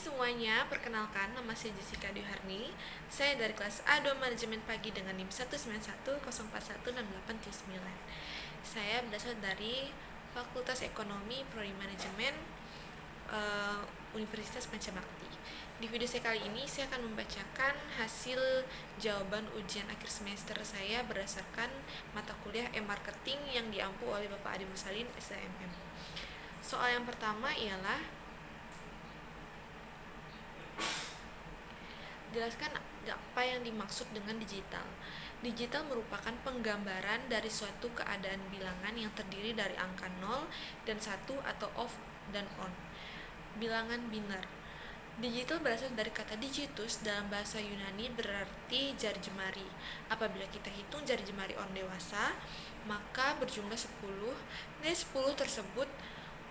semuanya, perkenalkan nama saya Jessica Diharni. Saya dari kelas A2 Manajemen Pagi dengan NIM 191041689. Saya berasal dari Fakultas Ekonomi Prodi Manajemen Universitas Pancabakti. Di video saya kali ini saya akan membacakan hasil jawaban ujian akhir semester saya berdasarkan mata kuliah e-marketing yang diampu oleh Bapak Adi Mursalin SDMM. Soal yang pertama ialah jelaskan apa yang dimaksud dengan digital. Digital merupakan penggambaran dari suatu keadaan bilangan yang terdiri dari angka 0 dan 1 atau off dan on. Bilangan biner. Digital berasal dari kata digitus dalam bahasa Yunani berarti jari jemari. Apabila kita hitung jari jemari orang dewasa, maka berjumlah 10. Dari 10 tersebut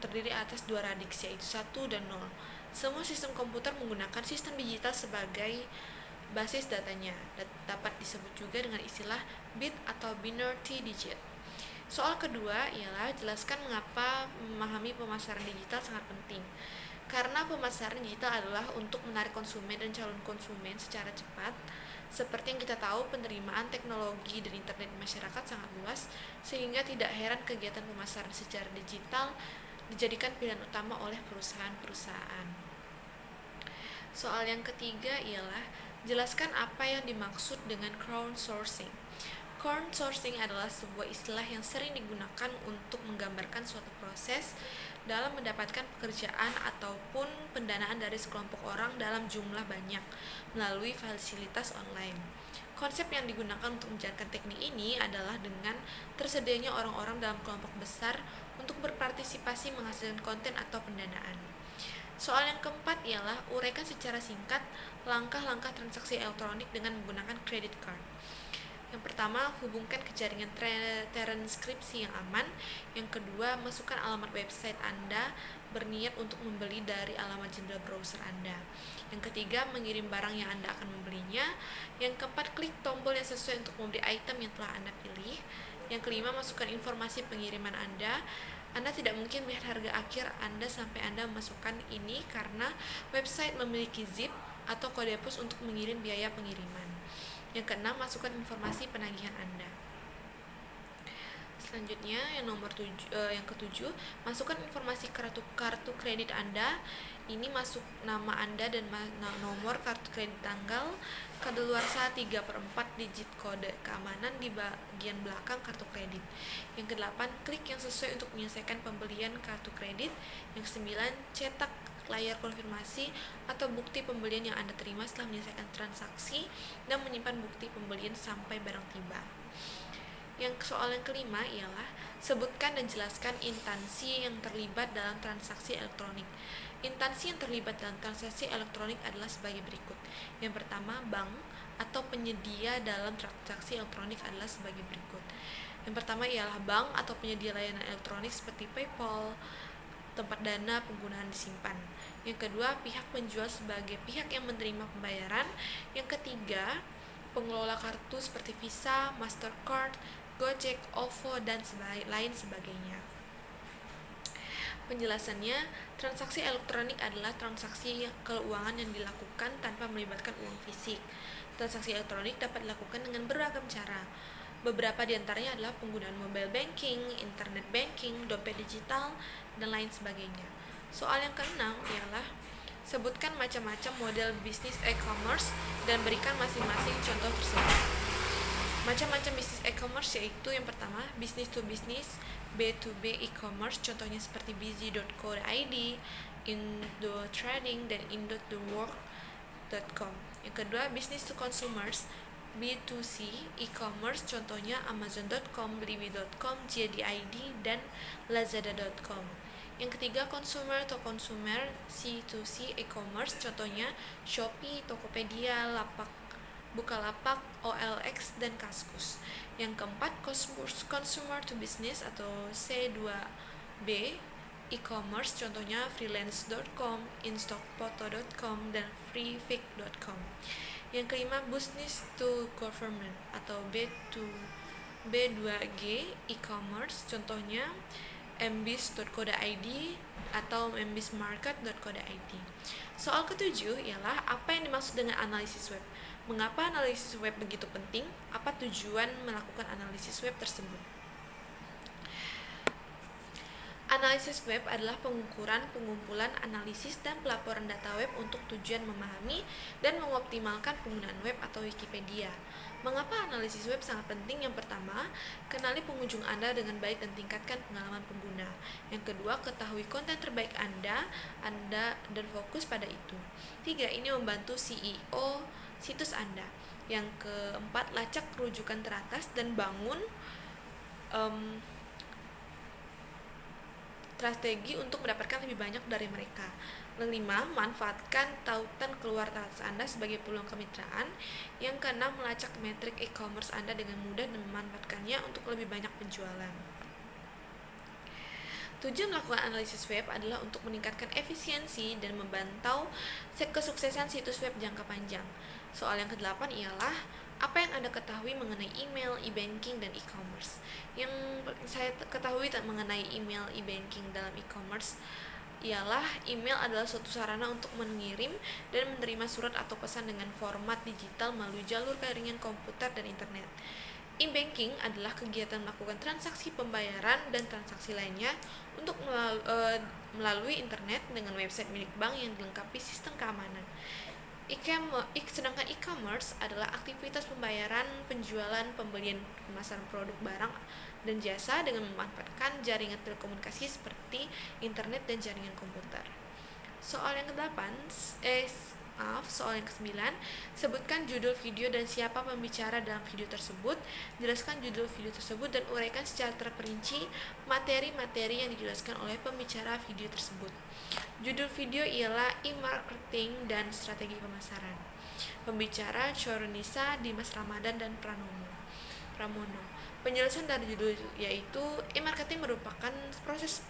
terdiri atas dua radix, yaitu 1 dan 0. Semua sistem komputer menggunakan sistem digital sebagai basis datanya. Dapat disebut juga dengan istilah bit atau binary digit. Soal kedua ialah jelaskan mengapa memahami pemasaran digital sangat penting. Karena pemasaran digital adalah untuk menarik konsumen dan calon konsumen secara cepat. Seperti yang kita tahu, penerimaan teknologi dan internet di masyarakat sangat luas, sehingga tidak heran kegiatan pemasaran secara digital dijadikan pilihan utama oleh perusahaan-perusahaan. Soal yang ketiga ialah jelaskan apa yang dimaksud dengan crowdsourcing. Crowdsourcing adalah sebuah istilah yang sering digunakan untuk menggambarkan suatu proses dalam mendapatkan pekerjaan ataupun pendanaan dari sekelompok orang dalam jumlah banyak melalui fasilitas online. Konsep yang digunakan untuk menjalankan teknik ini adalah dengan tersedianya orang-orang dalam kelompok besar untuk berpartisipasi menghasilkan konten atau pendanaan. Soal yang keempat ialah uraikan secara singkat langkah-langkah transaksi elektronik dengan menggunakan credit card. Yang pertama, hubungkan ke jaringan transkripsi yang aman. Yang kedua, masukkan alamat website Anda berniat untuk membeli dari alamat jendela browser Anda. Yang ketiga, mengirim barang yang Anda akan membelinya. Yang keempat, klik tombol yang sesuai untuk membeli item yang telah Anda pilih. Yang kelima, masukkan informasi pengiriman Anda. Anda tidak mungkin melihat harga akhir Anda sampai Anda memasukkan ini karena website memiliki zip atau kode pos untuk mengirim biaya pengiriman. Yang keenam, masukkan informasi penagihan Anda. Selanjutnya, yang ketujuh, masukkan informasi kartu kredit Anda. Ini masuk nama Anda dan nomor kartu kredit, tanggal, kadaluarsa 3/4 digit kode keamanan di bagian belakang kartu kredit. Yang kedelapan, klik yang sesuai untuk menyelesaikan pembelian kartu kredit. Yang kesembilan, cetak layar konfirmasi atau bukti pembelian yang Anda terima setelah menyelesaikan transaksi dan menyimpan bukti pembelian sampai barang tiba. Yang soal yang kelima ialah sebutkan dan jelaskan instansi yang terlibat dalam transaksi elektronik. Instansi yang terlibat dalam transaksi elektronik adalah sebagai berikut. Yang pertama, bank atau penyedia dalam transaksi elektronik adalah sebagai berikut. Yang pertama ialah bank atau penyedia layanan elektronik seperti PayPal, tempat dana penggunaan disimpan. Yang kedua, pihak penjual sebagai pihak yang menerima pembayaran. Yang ketiga, pengelola kartu seperti Visa, Mastercard, Gojek, OVO, dan lain sebagainya. Penjelasannya, transaksi elektronik adalah transaksi keuangan yang dilakukan tanpa melibatkan uang fisik. Transaksi elektronik dapat dilakukan dengan beragam cara. Beberapa di antaranya adalah penggunaan mobile banking, internet banking, dompet digital, dan lain sebagainya. Soal yang keenam ialah sebutkan macam-macam model bisnis e-commerce dan berikan masing-masing contoh tersebut. Macam-macam bisnis e-commerce yaitu yang pertama, business to business, B2B e-commerce, contohnya seperti busy.co.id, Indo-Trading, dan indo.thework.com. Yang kedua, business to consumers, B2C e-commerce, contohnya amazon.com, blibi.com, JD.id, dan lazada.com. Yang ketiga, consumer to consumer, C2C e-commerce, contohnya Shopee, Tokopedia, Bukalapak, OLX, dan Kaskus. Yang keempat, consumer to business atau C2B e-commerce, contohnya freelance.com, instockphoto.com, dan freefik.com. Yang kelima, business to government atau B2G e-commerce, contohnya mbis.co.id atau mbismarket.co.id. Soal ketujuh ialah apa yang dimaksud dengan analisis web. Mengapa analisis web begitu penting? Apa tujuan melakukan analisis web tersebut? Analisis web adalah pengukuran, pengumpulan, analisis, dan pelaporan data web untuk tujuan memahami dan mengoptimalkan penggunaan web atau Wikipedia. Mengapa analisis web sangat penting? Yang pertama, kenali pengunjung Anda dengan baik dan tingkatkan pengalaman pengguna. Yang kedua, ketahui konten terbaik Anda dan fokus pada itu. 3. Ini membantu CEO situs Anda. Yang keempat, lacak rujukan teratas dan bangun strategi untuk mendapatkan lebih banyak dari mereka. 5. Manfaatkan tautan keluar teratas Anda sebagai peluang kemitraan. Yang keenam, melacak metrik e-commerce Anda dengan mudah dan memanfaatkannya untuk lebih banyak penjualan. Tujuan melakukan analisis web adalah untuk meningkatkan efisiensi dan memantau kesuksesan situs web jangka panjang. Soal yang ke-8 ialah apa yang Anda ketahui mengenai email, e-banking, dan e-commerce. Yang saya ketahui mengenai email, e-banking dalam e-commerce ialah email adalah suatu sarana untuk mengirim dan menerima surat atau pesan dengan format digital melalui jalur jaringan komputer dan internet. E-banking adalah kegiatan melakukan transaksi pembayaran dan transaksi lainnya untuk melalui internet dengan website milik bank yang dilengkapi sistem keamanan. Sedangkan e-commerce adalah aktivitas pembayaran, penjualan, pembelian, pemasaran produk barang dan jasa dengan memanfaatkan jaringan telekomunikasi seperti internet dan jaringan komputer. Soal yang ke-9, sebutkan judul video dan siapa pembicara dalam video tersebut. Jelaskan judul video tersebut dan uraikan secara terperinci materi-materi yang dijelaskan oleh pembicara video tersebut. Judul video ialah e-marketing dan strategi pemasaran. Pembicara Chorunisa, Dimas Ramadan, dan Pramono. Penjelasan dari judul yaitu e-marketing merupakan proses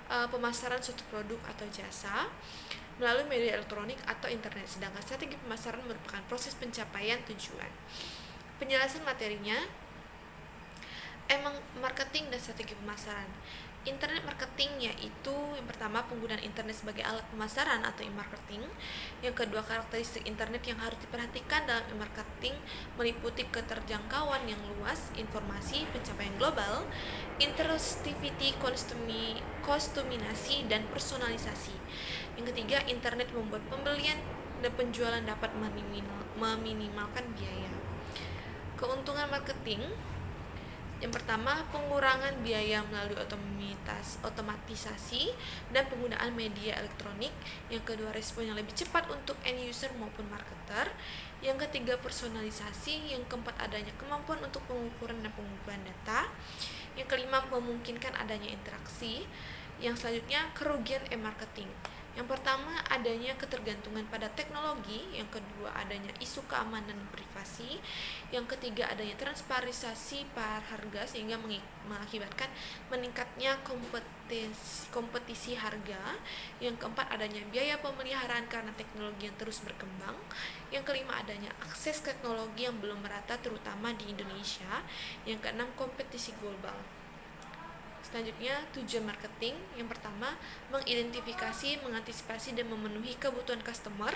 pemasaran suatu produk atau jasa melalui media elektronik atau internet, sedangkan strategi pemasaran merupakan proses pencapaian tujuan. Penjelasan materinya, marketing dan strategi pemasaran. Internet marketing yaitu yang pertama penggunaan internet sebagai alat pemasaran atau e-marketing. Yang kedua, karakteristik internet yang harus diperhatikan dalam e-marketing meliputi keterjangkauan yang luas, informasi, pencapaian global, interactivity, kostuminasi, dan personalisasi. Yang ketiga, internet membuat pembelian dan penjualan dapat meminimalkan biaya. Keuntungan marketing, yang pertama, pengurangan biaya melalui otomatisasi dan penggunaan media elektronik. Yang kedua, respon yang lebih cepat untuk end user maupun marketer. Yang ketiga, personalisasi. Yang keempat, adanya kemampuan untuk pengukuran dan pengumpulan data. Yang kelima, memungkinkan adanya interaksi. Yang selanjutnya, kerugian e-marketing. Yang pertama, adanya ketergantungan pada teknologi. Yang kedua, adanya isu keamanan privasi. Yang ketiga, adanya transparansi harga sehingga mengakibatkan meningkatnya kompetisi harga. Yang keempat, adanya biaya pemeliharaan karena teknologi yang terus berkembang. Yang kelima, adanya akses teknologi yang belum merata terutama di Indonesia. Yang keenam, kompetisi global. Selanjutnya, tujuan marketing. Yang pertama, mengidentifikasi, mengantisipasi, dan memenuhi kebutuhan customer.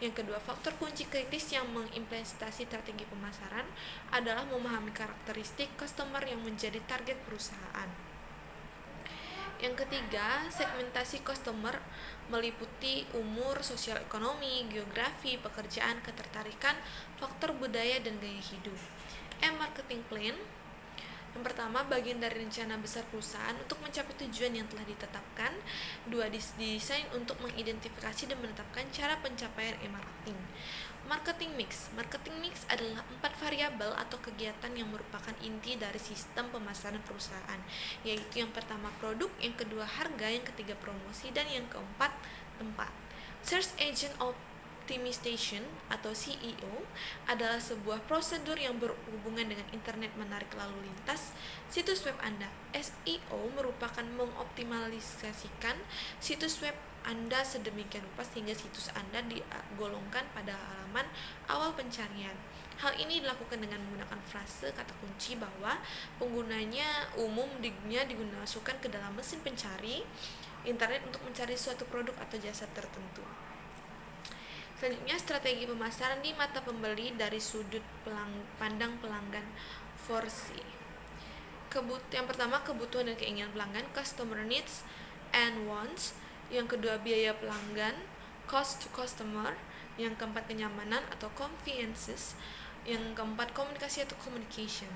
Yang kedua, faktor kunci kritis yang mengimplementasi strategi pemasaran adalah memahami karakteristik customer yang menjadi target perusahaan. Yang ketiga, segmentasi customer meliputi umur, sosial ekonomi, geografi, pekerjaan, ketertarikan, faktor budaya, dan gaya hidup. Marketing plan. Yang pertama, bagian dari rencana besar perusahaan untuk mencapai tujuan yang telah ditetapkan. 2. Didesain untuk mengidentifikasi dan menetapkan cara pencapaian e-marketing. Marketing mix. Marketing mix adalah 4 variabel atau kegiatan yang merupakan inti dari sistem pemasaran perusahaan, yaitu yang pertama produk, yang kedua harga, yang ketiga promosi, dan yang keempat tempat. Search Engine Optimization atau SEO adalah sebuah prosedur yang berhubungan dengan internet menarik lalu lintas situs web Anda. SEO merupakan mengoptimalisasikan situs web Anda sedemikian rupa sehingga situs Anda digolongkan pada halaman awal pencarian. Hal ini dilakukan dengan menggunakan frase kata kunci bahwa penggunanya umumnya dimasukkan ke dalam mesin pencari internet untuk mencari suatu produk atau jasa tertentu. Selanjutnya, strategi pemasaran di mata pembeli dari sudut pandang pelanggan 4C. Yang pertama, kebutuhan dan keinginan pelanggan, customer needs and wants. Yang kedua, biaya pelanggan, cost to customer. Yang keempat, kenyamanan atau conveniences. Yang keempat, komunikasi atau communication.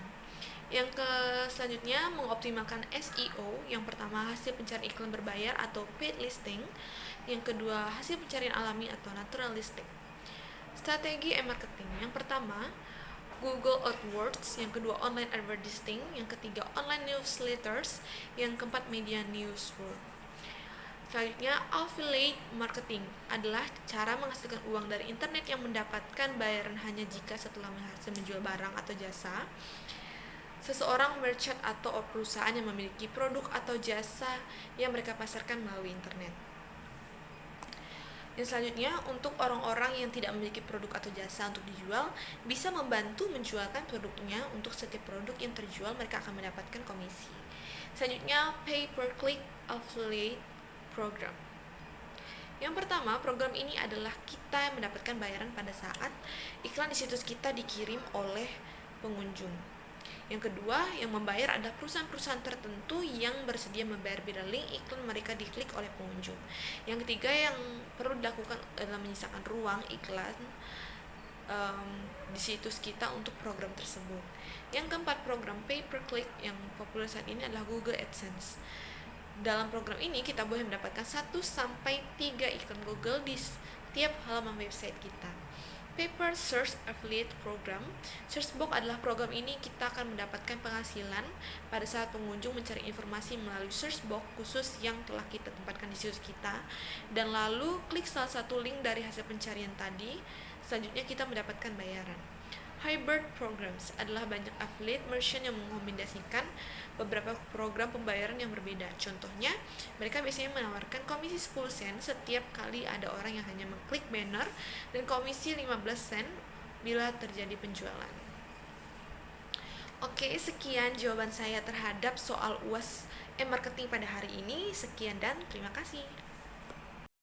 Selanjutnya, mengoptimalkan SEO. Yang pertama, hasil pencarian iklan berbayar atau paid listing. Yang kedua, hasil pencarian alami atau natural listing. Strategi e-marketing. Yang pertama, Google AdWords. Yang kedua, online advertising. Yang ketiga, online newsletters. Yang keempat, media newsroom. Selanjutnya, affiliate marketing adalah cara menghasilkan uang dari internet yang mendapatkan bayaran hanya jika setelah berhasil menjual barang atau jasa. Seseorang merchant atau perusahaan yang memiliki produk atau jasa yang mereka pasarkan melalui internet. Yang selanjutnya, untuk orang-orang yang tidak memiliki produk atau jasa untuk dijual, bisa membantu menjualkan produknya. Untuk setiap produk yang terjual, mereka akan mendapatkan komisi. Selanjutnya, pay-per-click affiliate program. Yang pertama, program ini adalah kita yang mendapatkan bayaran pada saat iklan di situs kita dikirim oleh pengunjung. Yang kedua, yang membayar adalah perusahaan-perusahaan tertentu yang bersedia membayar bila link iklan mereka diklik oleh pengunjung. Yang ketiga, yang perlu dilakukan adalah menyisakan ruang iklan di situs kita untuk program tersebut. Yang keempat, program pay-per-click yang populer saat ini adalah Google AdSense. Dalam program ini, kita boleh mendapatkan 1-3 iklan Google di setiap halaman website kita. Paper Search Affiliate Program. Searchbox adalah program ini kita akan mendapatkan penghasilan pada saat pengunjung mencari informasi melalui searchbox khusus yang telah kita tempatkan di situs kita, dan lalu klik salah satu link dari hasil pencarian tadi. Selanjutnya kita mendapatkan bayaran. Hybrid Programs adalah banyak affiliate merchant yang mengombinasikan beberapa program pembayaran yang berbeda. Contohnya, mereka biasanya menawarkan komisi 10 sen setiap kali ada orang yang hanya mengklik banner dan komisi 15 sen bila terjadi penjualan. Oke, sekian jawaban saya terhadap soal UAS e-marketing pada hari ini. Sekian dan terima kasih.